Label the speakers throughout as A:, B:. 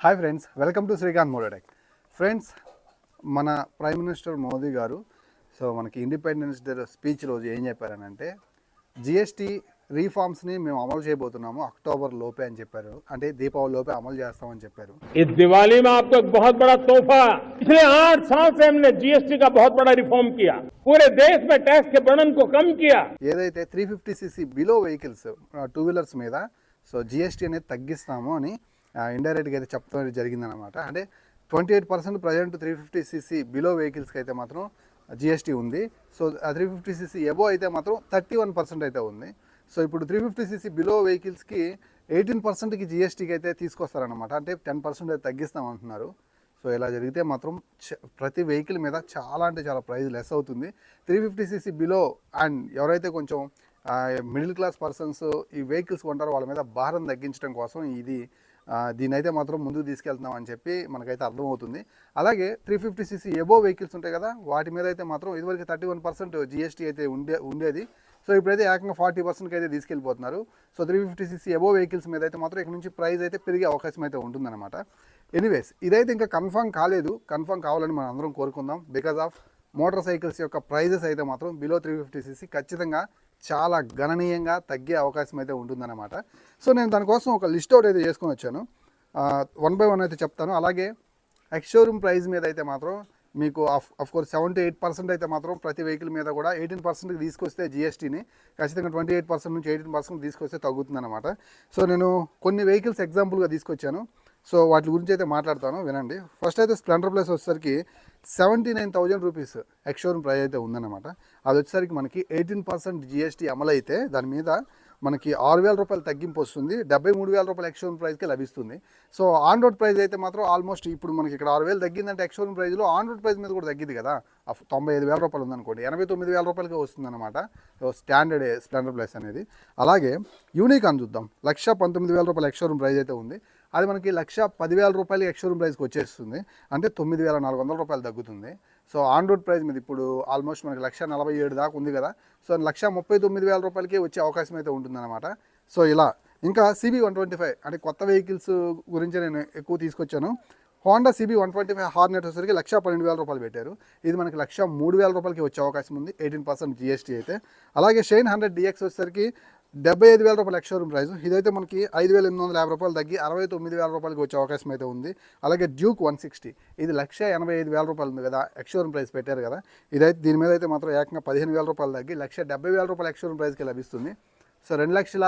A: Hi friends, welcome to Srikanth Modotech. Friends, మన prime minister Modi గారు మనకి ఇండిపెండెన్స్ డే స్పీచ్ రోజు ఏం చెప్పారనంటే జిఎస్టీ రీఫార్మ్స్ని మేము అమలు చేయబోతున్నాము అక్టోబర్ లోపే అని చెప్పారు. అంటే దీపావళి లోపే అమలు చేస్తామని చెప్పారు.
B: इस दिवाली में आपको एक बहुत बड़ा तोहफा, पिछले 8 साल से हमने जीएसटी का बहुत बड़ा रिफॉर्म किया, पूरे देश में टैक्स के बर्डन को कम किया.
A: ఏదైతే 350cc below vehicles two wheelers మీద జిఎస్టీ అనేది తగ్గిస్తాము అని ఇండైరెక్ట్గా అయితే చెప్తాం జరిగిందనమాట. అంటే 28% ప్రజెంట్ 350cc బిలో వెహికల్స్కి అయితే మాత్రం జిఎస్టీ ఉంది. సో 350cc ఎబో అయితే మాత్రం 31% అయితే ఉంది. సో ఇప్పుడు 350cc బిలో వెహికల్స్కి 18%కి జిఎస్టీకి అయితే తీసుకొస్తారనమాట. అంటే 10% అయితే తగ్గిస్తామంటున్నారు. సో ఇలా జరిగితే మాత్రం ప్రతి వెహికల్ మీద చాలా అంటే చాలా ప్రైస్ లెస్ అవుతుంది. 350cc బిలో అండ్ ఎవరైతే కొంచెం మిడిల్ క్లాస్ పర్సన్స్ ఈ వెహికల్స్ కొంటారో వాళ్ళ మీద భారం తగ్గించడం కోసం దీని అయితే మాత్రం ముందుకు తీసుకెళ్తున్నాం అని చెప్పి మనకైతే అర్థమవుతుంది. అలాగే 350cc ఎబో వెహికల్స్ ఉంటాయి కదా, వాటి మీద అయితే మాత్రం ఇదివరకు 31% జిఎస్టీ అయితే ఉండేది. సో ఇప్పుడైతే ఏకంగా 40%కి అయితే తీసుకెళ్ళిపోతున్నారు. సో 350cc ఎబో వెహికల్స్ మీద అయితే మాత్రం ఇక్కడ నుంచి ప్రైస్ అయితే పెరిగే అవకాశం అయితే ఉంటుందన్నమాట. ఎనీవేస్, ఇదైతే ఇంకా కన్ఫర్మ్ కాలేదు. కన్ఫర్మ్ కావాలని మనం అందరం కోరుకుందాం. బికాజ్ ఆఫ్ మోటార్ సైకిల్స్ యొక్క ప్రైజెస్ అయితే మాత్రం బిలో 350cc ఖచ్చితంగా చాలా గణనీయంగా తగ్గే అవకాశం అయితే ఉంటుందన్నమాట. సో నేను దానికోసం ఒక లిస్ట్ అవుట్ అయితే చేసుకొని వచ్చాను. 1 by 1 అయితే చెప్తాను. అలాగే ఎక్స్ షోరూమ్ ప్రైస్ మీద అయితే మాత్రం మీకు కోర్స్ 78% అయితే మాత్రం ప్రతి వెహికల్ మీద కూడా 18%కి తీసుకొస్తే జిఎస్టీని ఖచ్చితంగా 28% నుంచి 18% తీసుకొస్తే తగ్గుతుందన్నమాట. సో నేను కొన్ని వెహికల్స్ ఎగ్జాంపుల్గా తీసుకొచ్చాను. సో వాటి గురించి అయితే మాట్లాడతాను, వినండి. ఫస్ట్ అయితే స్ప్లెండర్ ప్లస్ వచ్చేసరికి 79,000 రూపీస్ ఎక్స్ షోరూమ్ ప్రైస్ అయితే ఉందన్నమాట. అది వచ్చేసరికి మనకి 18% జిఎస్టీ అమలైతే దాని మీద మనకి 6,000 రూపాయలు తగ్గింపు వస్తుంది. 73,000 రూపాయలు ఎక్స్ షోరూమ్ ప్రైస్కి లభిస్తుంది. సో ఆన్ రోడ్ ప్రైస్ అయితే మాత్రం ఆల్మోస్ట్ ఇప్పుడు మనకి ఇక్కడ 6,000 తగ్గిందంటే ఎక్స్ షోరూమ్ ప్రైస్లో ఆన్ రోడ్ ప్రైస్ మీద కూడా తగ్గింది కదా. 95,000 రూపాయలు ఉందనుకోండి, 89,000 రూపాయలకి వస్తుందన్నమాట స్టాండర్డ్ స్ప్లెండర్ ప్లస్ అనేది. అలాగే యూనిక్ అని చూద్దాం. 1,19,000 రూపాయలు ఎక్స్ షోరూమ్ ప్రైస్ అయితే ఉంది. అది మనకి 1,10,000 రూపాయలు ఎక్స్ షోరూమ్ ప్రైస్కి వచ్చేస్తుంది. అంటే 9,400 రూపాయలు తగ్గుతుంది. సో ఆన్ రోడ్ ప్రైస్ మీద ఇప్పుడు ఆల్మోస్ట్ మనకి 1,47,000 దాకా ఉంది కదా. సో 1,39,000 రూపాయలకి వచ్చే అవకాశం అయితే ఉంటుందన్నమాట. సో ఇలా ఇంకా CB125 అంటే కొత్త వెహికల్స్ గురించి నేను ఎక్కువ తీసుకొచ్చాను. హోండా CB125 హార్నెట్ వచ్చేసరికి 1,12,000 రూపాయలు పెట్టారు. ఇది మనకి 1,03,000 రూపాయలకి వచ్చే అవకాశం ఉంది, 18% జిఎస్టీ అయితే. అలాగే షైన్ 100DX వచ్చేసరికి 75,000 రూపాయలు ఎక్స్ షోరూమ్ ప్రైస్. ఇదైతే మనకి 5,850 రూపాయలు తగ్గి 69,000 రూపాయలకి వచ్చే అవకాశం అయితే ఉంది. అలాగే డ్యూక్ 160 ఇది 1,85,000 రూపాయలు ఉంది కదా, ఎక్స్ షోరూమ్ ప్రైస్ పెట్టారు కదా. ఇదైతే దీని మీద అయితే మాత్రం ఏకంగా 15,000 రూపాయలు తగ్గి 1,70,000 రూపాయలు ఎక్స్ షోరూమ్ ప్రైస్కి లభిస్తుంది. సో 2 లక్షల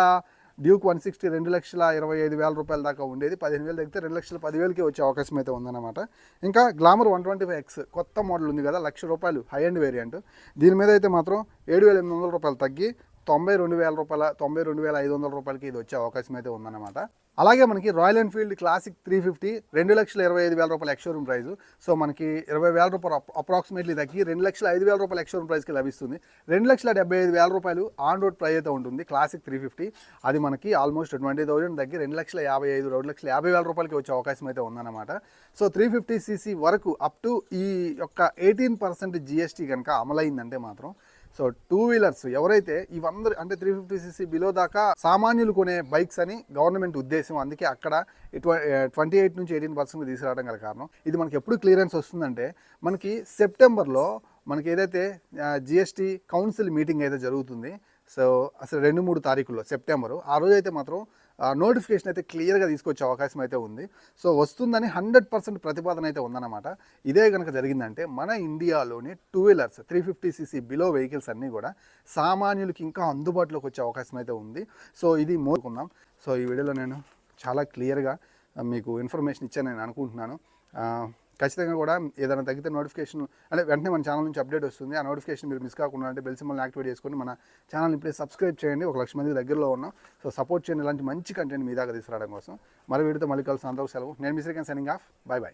A: డ్యూక్ 160 2,25,000 రూపాయల దాకా ఉండేది, 15,000 తగ్గితే 2,10,000కి వచ్చే అవకాశం అయితే ఉందన్నమాట. ఇంకా గ్లామర్ 125X కొత్త మోడల్ ఉంది కదా, 1,00,000 రూపాయలు హై అండ్ వేరియంట్. దీని మీద అయితే మాత్రం 7,800 రూపాయలు తగ్గి 92,000 రూపాయల 92,500 రూపాయలకి ఇది వచ్చే అవకాశం అయితే ఉందన్నమాట. అలాగే మనకి రాయల్ ఎన్ఫీల్డ్ క్లాసిక్ 350 2,25,000 రూపాయల ఎక్స్ షోరూమ్ ప్రైస్. సో మనకి 20,000 రూపాయలు అప్రాక్సిమేట్లీ తగ్గి 2,05,000 రూపాయల ఎక్స్ షోరూమ్ ప్రైస్కి లభిస్తుంది. 2,75,000 రూపాయలు ఆన్ రోడ్ ప్రైస్ అయితే ఉంటుంది క్లాసిక్ 350. అది మనకి ఆల్మోస్ట్ 20,000 తగ్గి 2,55,000 2,50,000 రూపాయలకి వచ్చే అవకాశం అయితే ఉందన్నమాట. సో 350cc వరకు అప్ టు ఈ యొక్క 18% జిఎస్టీ కనుక అమలైందంటే మాత్రం సో టూ వీలర్స్ ఎవరైతే ఇవందరూ అంటే 350cc బిలో దాకా సామాన్యులు కొనే బైక్స్ అని గవర్నమెంట్ ఉద్దేశం. అందుకే అక్కడ 28 నుంచి 18% తీసుకురావడం గల కారణం. ఇది మనకి ఎప్పుడు క్లియరెన్స్ వస్తుందంటే మనకి సెప్టెంబర్లో మనకి ఏదైతే జిఎస్టీ కౌన్సిల్ మీటింగ్ అయితే జరుగుతుంది. సో అసలు 2-3 తారీఖుల్లో సెప్టెంబరు, ఆ రోజు అయితే మాత్రం నోటిఫికేషన్ అయితే క్లియర్గా తీసుకొచ్చే అవకాశం అయితే ఉంది. సో వస్తుందని 100% ప్రతిపాదన అయితే ఉందన్నమాట. ఇదే కనుక జరిగిందంటే మన ఇండియాలోని two wheelers 350cc below vehicles అన్నీ కూడా సామాన్యులకి ఇంకా అందుబాటులోకి వచ్చే అవకాశం అయితే ఉంది. సో ఇది మోరుకుందాం. సో ఈ వీడియోలో నేను చాలా క్లియర్గా మీకు ఇన్ఫర్మేషన్ ఇచ్చాను నేను అనుకుంటున్నాను. ఖచ్చితంగా కూడా ఏదైనా తగ్గితే నోటిఫికేషన్ అంటే వెంటనే మన ఛానల్ నుంచి అప్డేట్ వస్తుంది. ఆ నోటిఫికేషన్ మీరు మిస్ కాకుండా అంటే బెల్ సింబల్ని యాక్టివేట్ చేసుకొని మన ఛానల్ని ఇప్పుడే సబ్స్క్రైబ్ చేయండి. 1,00,000 మంది దగ్గరలో ఉన్నాం. సో సపోర్ట్ చేయండి ఇలాంటి మంచి కంటెంట్ మీ దాకా తీసుకురావడం కోసం. మరో వీడియోతో మళ్ళీ కలిసి అందరూ సెలవు. నేను మీ Srikanth signing off. Bye by.